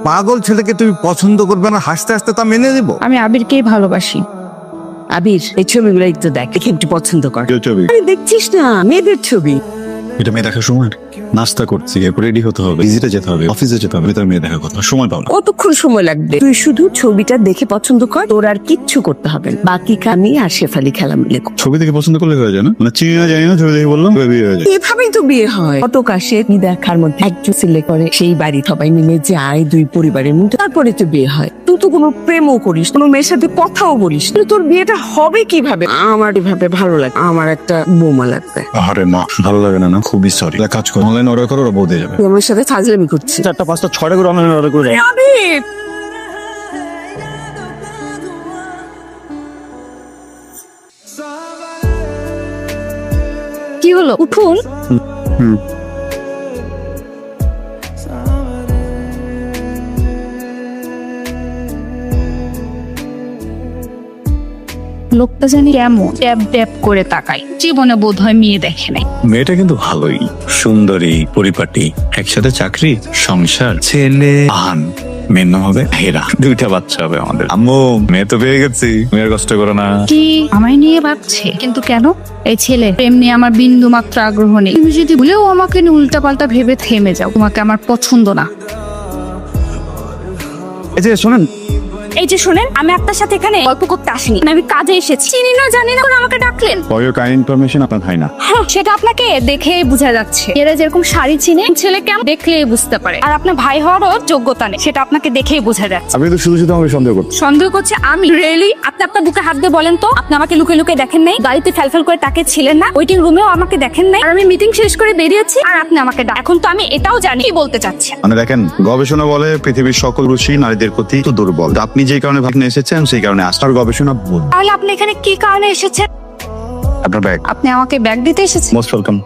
পাগল ছেলেকে তুমি পছন্দ করবে না, হাসতে হাসতে তা মেনে নেবো? আমি আবিরকেই ভালোবাসি। আবির, এই ছবিগুলো একটু দেখ, দেখে একটু পছন্দ কর। ছবি আরে দেখছিস না, মেয়েদের ছবি। এটা মেয়ে দেখার সময় নাস্তা করছি, এরপর রেডি হতে হবে, ভিজিটে যেতে হবে, অফিসে যেতে হবে, তার মেয়ে দেখার কথা সময় পাও না। কতক্ষণ সময় লাগবে? তুই শুধু ছবিটা দেখে পছন্দ কর, তোর আর কিচ্ছু করতে হবে না। বাকি আমি আর শেফালি খেলা মিলে করব। ছবি দেখে পছন্দ করলে হয়ে যায় না? মানে চিনি না জানি না, ছবি দেখে বললাম বিয়ে হয়ে যায়। এভাবেই তো বিয়ে হয়। কত কাশে দেখার মধ্যে একজন সিলেক্ট করে, সেই বাড়ি সবাই মিলে যায়, দুই পরিবারের মধ্যে, তারপরে তো বিয়ে হয়। তুই তো কোনো প্রেমও করিস, কোনো মেয়ের সাথে কথাও বলিস, তোর বিয়েটা হবে কিভাবে? আমার এভাবে ভালো লাগে, আমার একটা বৌমা লাগবে। আরে মা, ভালো লাগে না? না খুবই সরি। কাজ করো, অনলাইন অর্ডার করো, ওরা বউ দিয়ে যাবে। তুই আমার সাথে ফাজলামি করছিস। 4টা 5টা 6টা করে অনলাইন অর্ডার করে আবির, কি হলো, উঠুন। লোকটা জানি কেমন ট্যাপ ট্যাপ করে তাকাই, জীবনে বোধ হয় মেয়ে দেখে নাই। মেয়েটা কিন্তু ভালোই, সুন্দরী, পরিপাটি, একসাথে চাকরি, সংসার, ছেলে আহান, মেয়ের নাম হবে হেরা, 2টা বাচ্চা হবে আমাদের। আম্মু, মেয়ে তো পেয়ে গেছি, মেয়ের কষ্ট করো না। কি আমায় নিয়ে ভাবছে? কিন্তু কেন? এই ছেলে প্রেম নিয়ে আমার বিন্দু মাত্র আগ্রহ নেই। তুমি যদি ভুলেও আমাকে নিয়ে উল্টা পাল্টা ভেবে থেমে যাও, তোমাকে আমার পছন্দ না। এই যে শোনেন, এই যে শোনেন, আমি আপনার সাথে এখানে গল্প করতে আসিনি, আমি কাজে এসেছি। চিনি না জানি না করে আমাকে ডাকলেন। ফর ইওর কাইন্ড ইনফরমেশন, আপনার হয় না। হ্যাঁ, সেটা আপনাকে দেখেই বোঝা যাচ্ছে। এরা যেরকম শাড়ি চিনে, ছেলে কেমন দেখলেই বুঝতে পারে। আর আপনার ভাই হওয়ারও যোগ্যতা নেই, সেটা আপনাকে দেখেই বোঝা যাচ্ছে। আপনি তো শুধু শুধু আমাকে সন্দেহ করছেন। সন্দেহ করছে আমি? রিয়েলি? আপনি আপনার বুকে হাত দিয়ে বলেন তো, আপনি আমাকে লুকে লুকে দেখেন নাই? গাড়িতে ফেলফেল করে তাকে ছিলেন না? ওয়েটিং রুমেও আমাকে দেখেন নাই? আর আমি মিটিং শেষ করে বেরিয়েছি, আর আপনি আমাকে এখন তো আমি এটাও জানি কি বলতে চাচ্ছেন। মানে দেখেন, গবেষণা বলে পৃথিবীর সকল পুরুষই নারীদের প্রতি একটু দুর্বল। তো আপনি যে কারণে ভাবনা এসেছেন, সেই কারণে আসার গবেষণা ভুল। তাহলে আপনি এখানে কি কারণে এসেছেন? আপনার ব্যাগ। আপনি আমাকে ব্যাগ দিতে এসেছেন? Most welcome.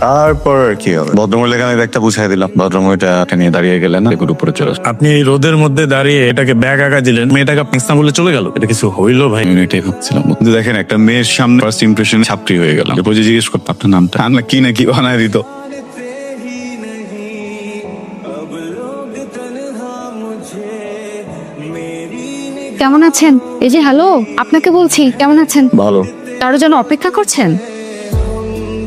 তারপর কি হবে? ভদ্রমহিলা এখানে ব্যাগটা বুঝাই দিলাম, ভদ্রমহিলাটা নিয়ে দাঁড়িয়ে গেলেন, এগুলো উপরে চলে আসবে। আপনি এই রোদের মধ্যে দাঁড়িয়ে এটাকে ব্যাগ আঁকা দিলেন, মেয়েটাকে আপনি ইসলাম বলে চলে গেল। এটা কিছু হইলো ভাই? আমি এটাই ভাবছিলাম। কিন্তু দেখেন, একটা মেয়ের সামনে ফার্স্ট ইমপ্রেশন ছাত্রী হয়ে গেলাম। এরপর যে জিজ্ঞেস করতাম আপনার নামটা, না কি না কি বানায় দিত। কেমন আছেন? এই যে হ্যালো, আপনাকে বলছি কেমন আছেন? ভালো। কারো জন্য অপেক্ষা করছেন?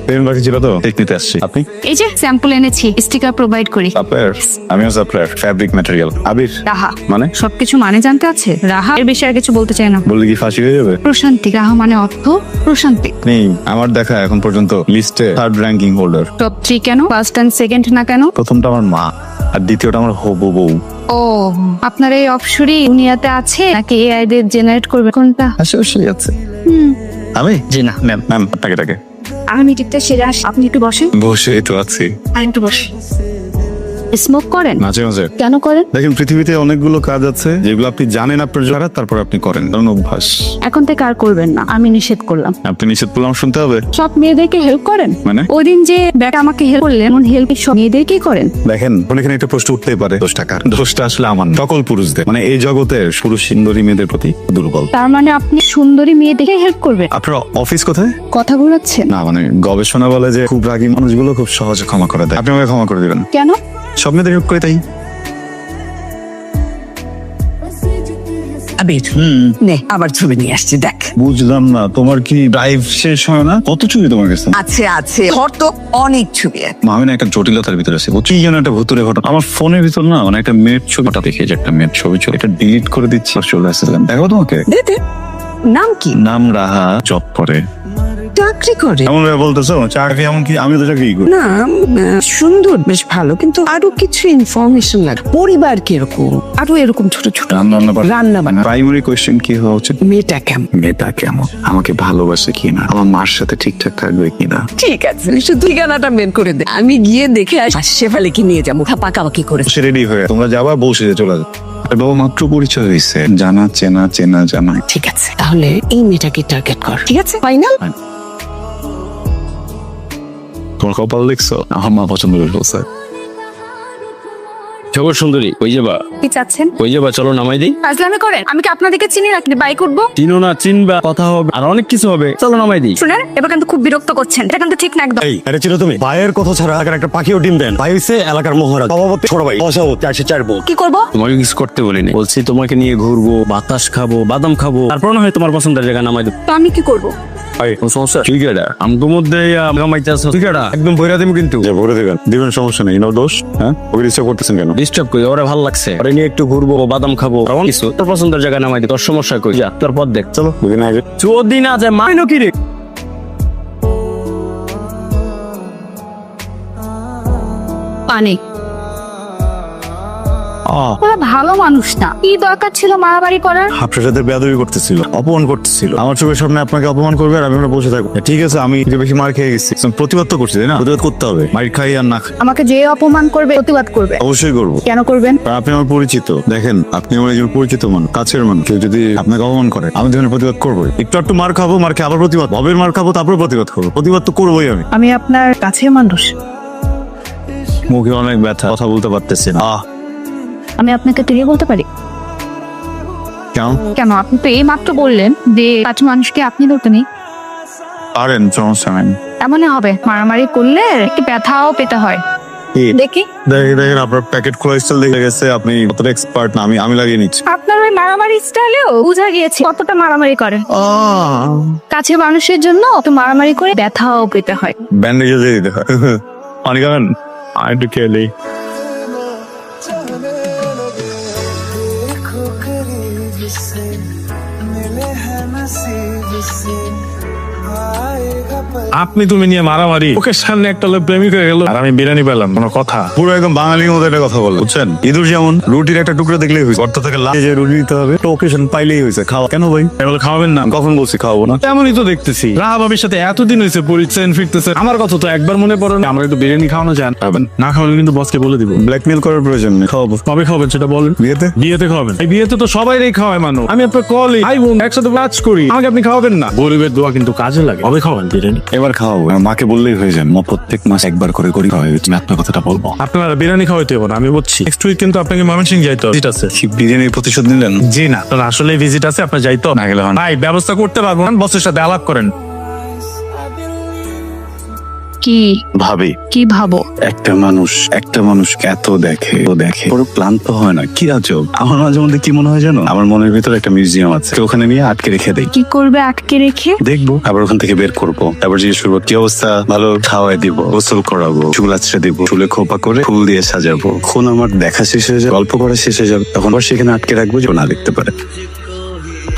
পেমেন্ট বাকি ছিল তো, ঠিক নিতে আসছি। আপনি? এই যে স্যাম্পল এনেছি, স্টিকার প্রোভাইড করি। সাপ্লায়ার? আমিও সাপ্লায়ার, ফ্যাব্রিক ম্যাটেরিয়াল। আবির রাহা। মানে? সবকিছু মানে জানতে আছে? রাহা এর বেশি আর কিছু বলতে চাই না। বললে কি ফাঁসি হয়ে যাবে? প্রশান্তি। রাহা মানে অর্থ প্রশান্তি। নেই, আমার দেখা এখন পর্যন্ত লিস্টে 3rd র্যাঙ্কিং হোল্ডার। টপ 3 কেন? ফার্স্ট এন্ড সেকেন্ড না কেন? প্রথমটা আমার মা, আর দ্বিতীয়টা আমার হবু বউ। ও, আপনার এই অপসরি দুনিয়াতে আছে নাকি এআই দের জেনারেট করবে? কোনটা? আশেপাশেই আছে। আমি? জি না ম্যাম। ম্যাম আপনাকে ডাকে। আমি মিটিংটা সেরে আসি, আপনি একটু বসেন। বসেই তো আছি। আর একটু বসেন। স্মোক করেন? মাঝে মাঝে। কেন করেন? দেখেন, পৃথিবীতে অনেকগুলো কাজ আছে যেগুলো আপনি জানেন আপনার জন্য, তারপর আপনি করেন, কারণ অভ্যাস। এখন থেকে আর করবেন না, আমি নিষেধ করলাম। আপনি নিষেধ করলাম শুনতে হবে? সব মেয়েদেরকে হেল্প করেন? মানে? ওই দিন যে ব্যাটা আমাকে হেল্প করলেন, এমন হেল্প সব মেয়েদেরকেই করেন? দেখেন, এখানে একটা প্রশ্ন উঠতেই পারে, দোষটা কার? দোষটা আসলে আমার না, সকল পুরুষদের। মানে এই জগতের পুরুষ সুন্দরী মেয়েদের প্রতি দুর্বল। তার মানে আপনি সুন্দরী মেয়েদেরকে হেল্প করবেন? আপনার অফিস কোথায়? কথা ঘুরাচ্ছেন? না মানে, গবেষণা বলে যে খুব রাগী মানুষগুলো খুব সহজে ক্ষমা করে দেয়। আপনি আমাকে ক্ষমা করে দিবেন? কেন? সব মেয়েদের হেল্প করে তাই। আবির, নে আবার ছবি নিয়ে আসছি, দেখ। বুঝলাম না, তোমার কি ড্রাইভ শেষ হয় না? কত ছবি তোমার কাছে? আছে আছে, ধর তো অনেক ছবি আছে। আমি না একটা জটিলতার ভিতরে আছি, কি যেন একটা ভুতুরে ঘটনা। আমার ফোনের ভিতর না মানে একটা মেয়ের ছবিটা দেখে, যে একটা মেয়ের ছবি ছিল, এটা ডিলিট করে দিচ্ছি, চলে আসছিলাম। দেখো তোমাকে। দে দে। নাম কি? নাম রাহা, জব করে। চাকরি করে? এমন ভাবে বলতেছো চাকরি? এমন কি? আমি তো চাকরি করি। না, সুন্দর, বেশ ভালো, কিন্তু আরো কিছু ইনফরমেশন লাগে। পরিবার কিরকম, আরো এরকম ছোট ছোট রান্না বান্না। প্রাইমারি কোয়েশ্চেন কি হওয়া উচিত? মেয়েটা কেমন? মেয়েটা কেমন, আমাকে ভালোবাসে কিনা, আমার মার সাথে ঠিকঠাক থাকবে কিনা। ঠিক আছে, শুধু ঠিকানাটা বের করে দে, আমি গিয়ে দেখে শেফালিকে নিয়ে যাবো। পাকাপাকি করে সে রেডি হয়ে তোমরা যাবা, বসে চলে যাবে। বাবা মাত্র পরিচয় হয়েছে, জানা চেনা চেনা জানা। ঠিক আছে, তাহলে এই মেয়েটাকে টার্গেট কর। ঠিক আছে, ফাইনাল। তোমার কপাল দেখছো, আমার মা পছন্দ করে ফেলছে। খবর সুন্দরী, কই যাবা? কি চাচ্ছেন? কই যাবা, চলো নামাই দিই। ফাজলামি করেন? আমি কি আপনাদেরকে চিনি নাকি বাইক উঠবো? চিনো না, চিনবা, কথা হবে, আর অনেক কিছু হবে, চলো নামাই দিই। শুনেন, এবার কিন্তু খুব বিরক্ত করছেন, এটা কিন্তু ঠিক না একদম। এই এটা ছিল তুমি ভাইয়ের কথা ছাড়া এলাকার একটা পাখিও ডিম দেন। ভাই হইছে এলাকার মহারাজ, সভাপতি ছোট ভাই, সভাপতি 404 ভোট। কি করবো? তোমাকে কিছু করতে বলিনি, বলছি তোমাকে নিয়ে ঘুরবো, বাতাস খাবো, বাদাম খাবো, তারপর না হয় তোমার পছন্দের জায়গা নামাই দেবো। তো আমি কি করবো? সমস্যা তুই কেডা? আমি তো মধ্যে নামাইতে আসো, তুই কেডা? একদম বইরা দিম কিন্তু। যে ভরে দেবেন দিবেন, সমস্যা নেই, নো দোষ। হ্যাঁ ওকে ডিস্টার্ব করতেছেন কেন? ডিস্টার্ব করি, ওরা ভালো লাগছে, ওরা নিয়ে একটু ঘুরবো, বাদাম খাবো, আর অনেক কিছু। তোর পছন্দের জায়গা নামাই দিই, তোর সমস্যা কই? যা তোর পথ দেখ, চলো। দুদিন আগে চোদ্দিন আছে মাইনো কি রে? পানি। ওরা ভালো মানুষ না, কি দরকার ছিল মারামারি করার? আপনার সাথে বেয়াদবি করতেছিল, অপমান করতেছিল, আমার চোখের সামনে আপনাকে অপমান করবে আর আমি ওখানে বসে থাকবো। ঠিক আছে, আমি একটু বেশি মার খেয়ে গেছি, প্রতিবাদ তো করছি তাই না? প্রতিবাদ করতে হবে, মার খাই আর না খাই। আমাকে যে অপমান করবে প্রতিবাদ করবে। অবশ্যই করবো। কেন করবেন? কারণ আপনি আমার পরিচিত। দেখেন, আপনি আমার একজন পরিচিত মানুষ, কাছের মানুষ। কেউ যদি আপনাকে অপমান করে, আমি ধরনের প্রতিবাদ করবো। একটু মার খাবো, মার খেয়ে আবার প্রতিবাদ, ভবের মার খাবো, তারপর প্রতিবাদ করবো। প্রতিবাদ তো করবোই আমি। আমি আপনার কাছের মানুষ। মুখে অনেক ব্যথা, কথা বলতে পারতেছি না। আমি আপনাকে তুলে বলতে পারি? কেন? কেন? আপনি তো এই মাত্র বললেন যে কাছে মানুষকে আপনি ধরতে নেই। পারেন, সমস্যা নেই। এমনই হবে, মারামারি করলে একটু ব্যথাও পেতে হয়। দেখি। দেখেন আপনার প্যাকেট খোলা স্টাইল দেখে গেছে, আপনি কতটা এক্সপার্ট না আমি লাগিয়ে নিচ্ছি। আপনার ওই মারামারি স্টাইলেও বোঝা গিয়েছে কতটা মারামারি করেন। কাছে মানুষের জন্য তো মারামারি করে ব্যথাও পেতে হয়। ব্যান্ডেজ দিয়ে দিতে হয়। পানি খাবেন? আর একটু খেয়ে আপনি তুমি নিয়ে মারামারি, ওকে সামনে একটা লোক প্রেমিক হয়ে গেল আর আমি বিরিয়ানি পেলাম, কোনো কথা? পুরো একদম বাঙালির মতো একটা কথা বলে, বুঝছেন? ইঁদুর যেমন রুটির একটা টুকরো দেখলেই হয়েছে, গর্ত থেকে লাফিয়ে যে রুটি দিতে হবে, ওকেশন পাইলেই হয়েছে। খাওয়া কেন ভাই? এগুলো খাওয়াবেন না? কখন বলছি খাওয়াবো না? তেমনই তো দেখতেছি, রাহা ভাবির সাথে এতদিন হয়েছে পরিচয় ফিরতেছে, আমার কথা তো একবার মনে পড়ে না। আমরা একটু বিরিয়ানি খাওয়ানো যান, খাবেন না? খাওয়ালে কিন্তু বসকে বলে দিব। ব্ল্যাকমেল করার প্রয়োজন নেই, খাওয়াবো। কবে খাবেন সেটা বলেন। বিয়েতে? বিয়েতে খাওয়াবেন? এই বিয়েতে তো সবাইই খাওয়ায় মানুষ, আমি আপনার কলি ভাই বোন একসাথে কাজ করি, আমাকে আপনি খাওয়াবেন না? গরিবের দোয়া কিন্তু কাজে লাগে। কবে খাওয়াবেন বিরিয়ানি? এবার খাওয়াবো, মাকে বললেই হয়ে যান। মা প্রত্যেক মাস একবার করে করি খাওয়াই, আমি আপনার কথাটা বলবো। আপনারা বিরিয়ানি খাওয়াইতে হবে না, আমি বলছি। নেক্সট উইক কিন্তু আপনাকে ময়মনসিংহ যাইতে হবে, ভিজিট আছে। বিরিয়ানির প্রতিশোধ নিলেন? জি না, আপনার আসলে ভিজিট আছে, আপনার যাইতে হবে। না গেলে হয় না। ভাই ব্যবস্থা করতে পারবো না, বসের সাথে আলাপ করেন। কি ভাবি, কি ভাবো? একটা মানুষ এত দেখে পুরো ক্লান্ত হয় না, কি আজব। আমার মাঝে মধ্যে কি মনে হয় জানো, আমার মনের ভিতরে একটা মিউজিয়াম আছে, ওখানে নিয়ে আটকে রেখে দেই। কি করবে আটকে রেখে? দেখবো, আবার ওখান থেকে বের করবো, তারপর জিজ্ঞেস করবো কি অবস্থা, ভালো? খাওয়াই দিব, গোসল করাবো, চুল আছড়ে দিব, চুলে খোপা করে ফুল দিয়ে সাজাবো। এখন আমার দেখা শেষ হয়ে যাবে, গল্প করা শেষ হয়ে যাবে, তখন আবার সেখানে আটকে রাখবো যে ও না দেখতে পারে।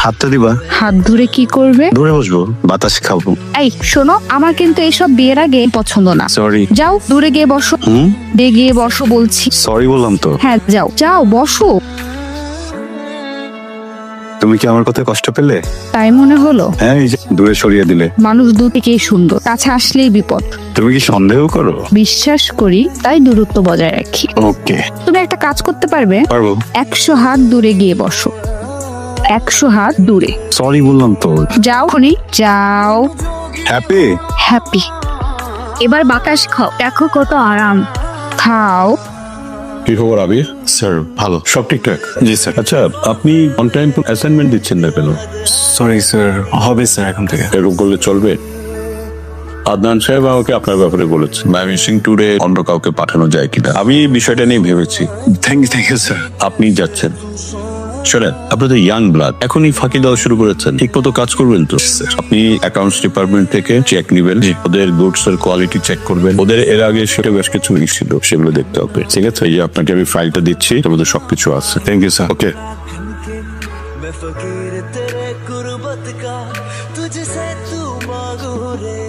হাতটা দিবা, হাত ধরে কি করবে? দূরে বসবো, বাতাস খাবো। এই শোনো, আমার কিন্তু এইসব বিয়ের আগে পছন্দ না। সরি। যাও দূরে গিয়ে বসো। দূরে গিয়ে বসো বলছি। সরি বললাম তো। হ্যাঁ যাও যাও বসো। তুমি কি আমার কথায় কষ্ট পেলে? তাই মনে হলো? হ্যাঁ, এই যে দূরে সরিয়ে দিলে। মানুষ দূর থেকেই সুন্দর, কাছে আসলেই বিপদ। তুমি কি সন্দেহ করো? বিশ্বাস করি, তাই দূরত্ব বজায় রাখি। ওকে, তুমি একটা কাজ করতে পারবে? পারবো। 100 হাত দূরে গিয়ে বসো। 100 হাত দূরে। সরি বললাম তো। যাও খনি, যাও। হ্যাপি? হ্যাপি। এবার বাতাস খাও, দেখো কত আরাম। খাও। কি খবর আবির? স্যার ভালো, সব ঠিকঠাক? জি স্যার। আচ্ছা, আপনি অন টাইম অ্যাসাইনমেন্ট দিচ্ছেন না কেন? সরি স্যার, হবে স্যার এখন থেকে। এরকম করলে চলবে? আদনান সাহেব আমাকে আপনার ব্যাপারে বলেছে, মিসিং ট্যুরে অন্য কাউকে পাঠানো যায় কিনা। আমি এই বিষয়টা নিয়ে ভেবেছি। Thank you sir. আপনি যাচ্ছেন, শোনেন, আপনি তো ইয়াং ব্লাড, এখনই ফাঁকি দেওয়া শুরু করেছেন, ঠিক মতো কাজ করবেন তো? আপনি অ্যাকাউন্টস ডিপার্টমেন্ট থেকে চেক নিবেন, ওদের গুডস এর কোয়ালিটি চেক করবেন, ওদের এর আগে সেটা বেশ কিছু মিস ছিল, সেগুলো দেখতে হবে, ঠিক আছে? এই যে আপনাকে আমি ফাইলটা দিচ্ছি, এর মধ্যে সবকিছু আছে। Thank you sir. ওকে। मैं फकीर तेरे गुर्बत का तुझसे तू मांगू रे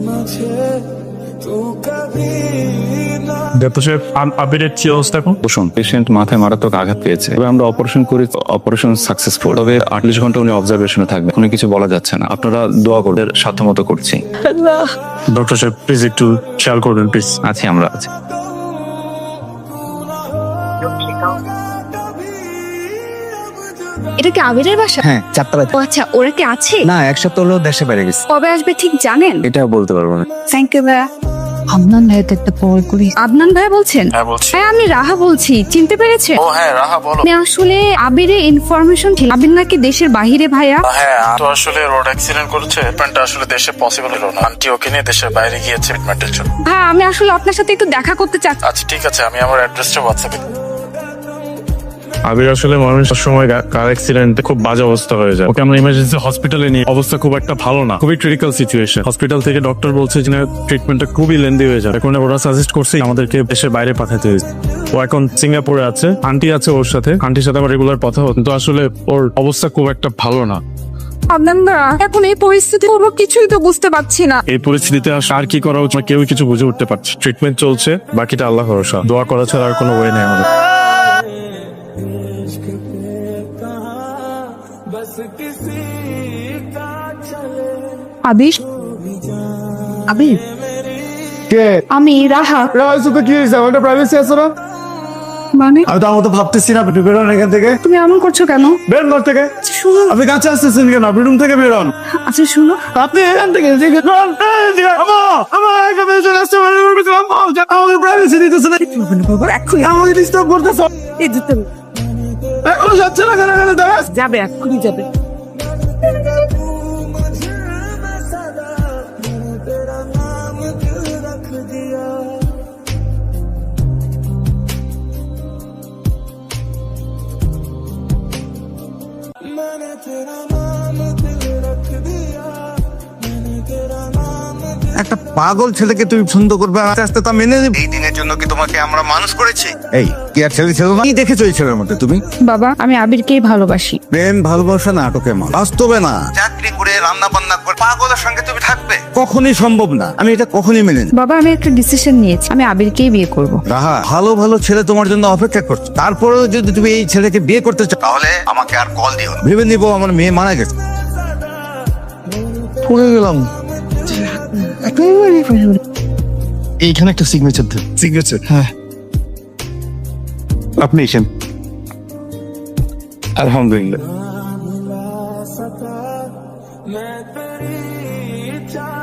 मुझे तू कभी ना। ডাক্তার সাহেব, আবিরের কি অবস্থা এখন? বসুন। পেশেন্ট মাথায় মারাত্মক আঘাত পেয়েছে, তবে আমরা অপারেশন করি, অপারেশন সাকসেসফুল, তবে 48 ঘন্টা উনি অবজারভেশনে থাকবে, কোনো কিছু বলা যাচ্ছে না। আপনারা দোয়া করবেন, সাধ্যমতো করছি। ডক্টর সাহেব প্লিজ একটু খেয়াল করবেন প্লিজ। আছি, আমরা আছি। এটা কি আবিরের বাসা? হ্যাঁ, 4 তলায়। ও আচ্ছা, ওরা কি আছে? না, 1 সপ্তাহ হলো দেশে বাইরে গেছে। কবে আসবে ঠিক জানেন? এটা বলতে পারবো না। থ্যাংক ইউ ভাইয়া। আদনান ভাইকে একটা কল করি। আদনান ভাই বলছেন? হ্যাঁ বলছি। হ্যাঁ আমি রাহা বলছি, চিনতে পেরেছেন? ও হ্যাঁ রাহা বলো। আমি আসলে আবিরের ইনফরমেশন ছিল, আবির নাকি দেশের বাহিরে ভাইয়া। হ্যাঁ তো আসলে রোড অ্যাক্সিডেন্ট করেছে, ট্রিটমেন্টটা আসলে দেশে পসিবল হলো না। আন্টি ওকে নিয়ে দেশের বাইরে গিয়েছে ট্রিটমেন্টের জন্য। হ্যাঁ আমি আসলে আপনার সাথে একটু দেখা করতে চাচ্ছি। আচ্ছা ঠিক আছে, আমি আমার অ্যাড্রেসটা হোয়াটসঅ্যাপে। আবির আসলে মানুষ সময় কার অ্যাক্সিডেন্টে খুব বাজে অবস্থা হয়ে যায়, ওকে আমরা ইমার্জেন্সি হসপিটালে নিয়ে, অবস্থা খুব একটা ভালো না, খুবই ক্রিটিক্যাল সিচুয়েশন। হসপিটাল থেকে ডক্টর বলছে যে ট্রিটমেন্টটা খুবই লেন্দি হয়ে যায়, এখন ওরা সাজেস্ট করছে আমাদেরকে দেশের বাইরে পাঠাতে হয়েছে। ও এখন সিঙ্গাপুরে আছে, আন্টি আছে ওর সাথে, আন্টির সাথে আমার রেগুলার কথা হতো, কিন্তু আসলে ওর অবস্থা খুব একটা ভালো না। আদনান দা, এখন এই পরিস্থিতি কোনো কিছুই তো বুঝতে পারছি না। এই পরিস্থিতিতে আর কি করা উচিত কেউ কিছু বুঝে উঠতে পারছে। ট্রিটমেন্ট চলছে, বাকিটা আল্লাহ ভরসা, দোয়া করা ছাড়া আর কোনো ওয়ে নেই আমাদের। আবির, আবির, আমি রাহা। কি হয়েছে? আমাদের প্রাইভেসি আছে না? মানে আমি তো আমার তো ভাবতেছি না, আপনি বেরোন এখান থেকে। তুমি এমন করছো কেন? বেরোন ঘর থেকে। শুনো, আপনি কাছে আসতেছেন কেন? আপনি রুম থেকে বেরোন। আচ্ছা শুনো, আপনি এখান থেকে আমাকে প্রাইভেসি দিতেছে না, আমাকে ডিস্টার্ব করতেছে। এই দুটো এখনো যাচ্ছে না কেন? এখানে দাঁড়াস। যাবে, এক্ষুনি যাবে। मैंने तेरा नाम दिल रख दिया, मैंने तेरा नाम একটা পাগল ছেলেকে তুমি সুন্দর করবে, আস্তে আস্তে তা মেনে নেবে। এই দিনের জন্য কি তোমাকে আমরা মানুষ করেছি? এই কি আর ছেলে ছিল না? কি দেখেছো এই ছেলের মধ্যে তুমি? বাবা আমি আবিরকেই ভালোবাসি। প্রেম ভালোবাসা নাটকে মা, বাস্তবে না। চাকরি করে রান্না বান্না করে পাগলের সঙ্গে তুমি থাকবে, কখনই সম্ভব না। আমি এটা কখনই মেনে নিই। বাবা আমি একটা ডিসিশন নিয়েছি, আমি আবিরকেই বিয়ে করব। রাহা, ভালো ভালো ছেলে তোমার জন্য অপেক্ষা করছে, তারপরেও যদি তুমি এই ছেলেকে বিয়ে করতে চাও তাহলে আমাকে আর কল দিও না। ভেবে নিবো আমার মেয়ে মারা গেছে। পড়ে গেলাম। এইখানে একটা সিগনেচার দেন। সিগনেচার? হ্যাঁ। আপনি এখানে। আলহামদুলিল্লাহ। मैं तेरी चाह